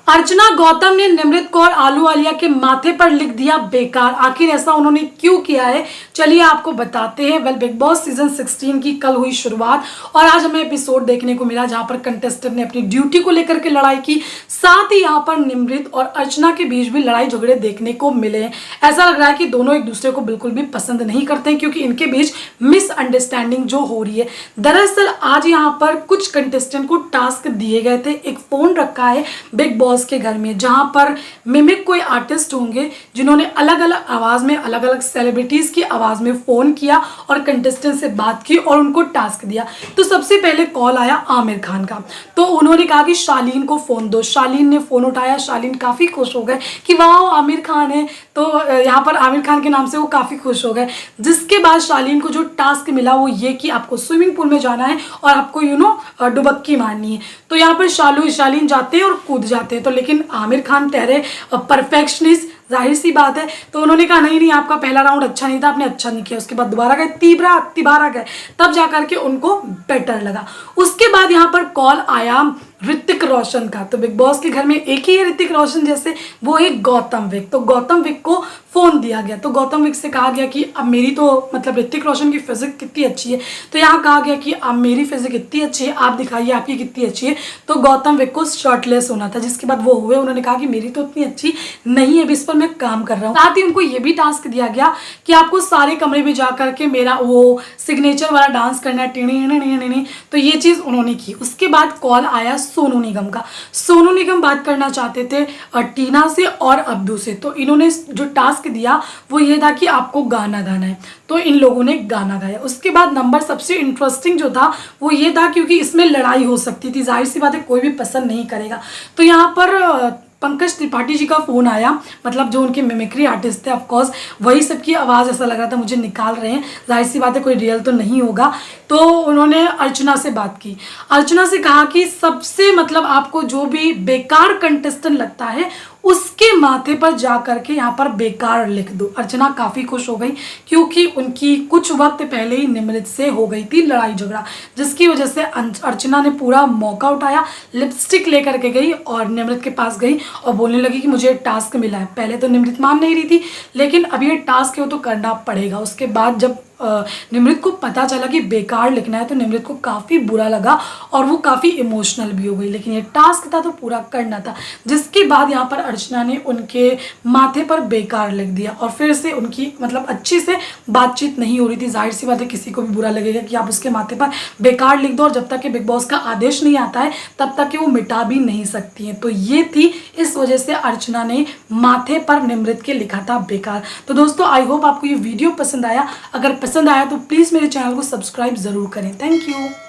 अर्चना गौतम ने निमृत कौर आलूवालिया के माथे पर लिख दिया बेकार। आखिर ऐसा उन्होंने क्यों किया है, चलिए आपको बताते हैं। बिग बॉस सीजन 16 की कल हुई शुरुआत और आज हमें एपिसोड देखने को मिला जहां पर कंटेस्टेंट ने अपनी ड्यूटी को लेकर के लड़ाई की, साथ ही यहाँ पर निमृत और अर्चना के बीच भी लड़ाई झगड़े देखने को मिले हैं। ऐसा लग रहा है कि दोनों एक दूसरे को बिल्कुल भी पसंद नहीं करते हैं क्योंकि इनके बीच मिसअंडरस्टैंडिंग जो हो रही है। दरअसल आज यहाँ पर कुछ कंटेस्टेंट को टास्क दिए गए थे। एक फोन रखा है बिग बॉस के घर में जहां पर मिमिक कोई आर्टिस्ट होंगे जिन्होंने अलग अलग आवाज में अलग अलग सेलिब्रिटीज की आवाज में फोन किया और कंटेस्टेंट से बात की और उनको टास्क दिया। तो सबसे पहले कॉल आया आमिर खान का, तो उन्होंने कहा कि शालीन को फोन दो। शालीन ने फोन उठाया, शालीन काफी खुश हो गए कि वाह आमिर खान है, तो यहाँ पर आमिर खान के नाम से वो काफी खुश हो गए। जिसके बाद शालीन को जो टास्क मिला वो ये कि आपको स्विमिंग पूल में जाना है और आपको डुबक्की मारनी है। तो यहाँ पर शालीन जाते हैं और कूद जाते हैं, तो लेकिन आमिर खान ठहरे परफेक्शनिस्ट, जाहिर सी बात है। तो उन्होंने कहा नहीं आपका पहला राउंड अच्छा नहीं था, आपने अच्छा नहीं किया। उसके बाद दोबारा गए, तिबारा गए, तब जाकर के उनको बेटर लगा। उसके बाद यहाँ पर कॉल आया ऋतिक रोशन का। तो बिग बॉस के घर में एक ही है ऋतिक रोशन जैसे, वो है गौतम विक। तो गौतम विक को फोन दिया गया, तो गौतम विक से कहा गया कि अब मेरी तो मतलब ऋतिक रोशन की फिजिक कितनी अच्छी है। तो यहाँ कहा गया कि अब मेरी फिजिक इतनी अच्छी है, आप दिखाइए आपकी कितनी अच्छी है। तो गौतम विक को शर्टलेस होना था, जिसके बाद वो हुए। उन्होंने कहा कि मेरी तो उतनी अच्छी नहीं है, इस पर मैं काम कर रहा हूँ। साथ ही उनको ये भी टास्क दिया गया कि आपको सारे कमरे में जाकर के मेरा वो सिग्नेचर वाला डांस करना है, टिनी। तो ये चीज उन्होंने की। उसके बाद कॉल आया सोनू निगम का। सोनू निगम बात करना चाहते थे टीना से और अब्दू से। तो इन्होंने जो टास्क दिया वो ये था कि आपको गाना गाना है, तो इन लोगों ने गाना गाया। उसके बाद नंबर सबसे इंटरेस्टिंग जो था वो ये था क्योंकि इसमें लड़ाई हो सकती थी, जाहिर सी बात है कोई भी पसंद नहीं करेगा। तो यहाँ पर पंकज त्रिपाठी जी का फोन आया, मतलब जो उनके मिमिक्री आर्टिस्ट थे, ऑफकोर्स वही सबकी आवाज़ ऐसा लग रहा था मुझे निकाल रहे हैं, जाहिर सी बात है कोई रियल तो नहीं होगा। तो उन्होंने अर्चना से बात की, अर्चना से कहा कि सबसे मतलब आपको जो भी बेकार कंटेस्टेंट लगता है उसके माथे पर जा करके यहाँ पर बेकार लिख दो। अर्चना काफ़ी खुश हो गई क्योंकि उनकी कुछ वक्त पहले ही निमृत से हो गई थी लड़ाई झगड़ा, जिसकी वजह से अर्चना ने पूरा मौका उठाया, लिपस्टिक लेकर के गई और निमृत के पास गई और बोलने लगी कि मुझे टास्क मिला है। पहले तो निमृत मान नहीं रही थी, लेकिन अब ये टास्क है वो तो करना पड़ेगा। उसके बाद जब निमृत को पता चला कि बेकार लिखना है तो निमृत को काफ़ी बुरा लगा और वो काफ़ी इमोशनल भी हो गई, लेकिन ये टास्क था तो पूरा करना था। जिसके बाद यहाँ पर अर्चना ने उनके माथे पर बेकार लिख दिया और फिर से उनकी मतलब अच्छे से बातचीत नहीं हो रही थी। जाहिर सी बात है किसी को भी बुरा लगेगा कि आप उसके माथे पर बेकार लिख दो और जब तक कि बिग बॉस का आदेश नहीं आता है तब तक कि वो मिटा भी नहीं सकती हैं। तो ये थी, इस वजह से अर्चना ने माथे पर निमृत के लिखा था बेकार। तो दोस्तों आई होप आपको ये वीडियो पसंद आया। अगर पसंद आया तो प्लीज़ मेरे चैनल को सब्सक्राइब ज़रूर करें। Thank you.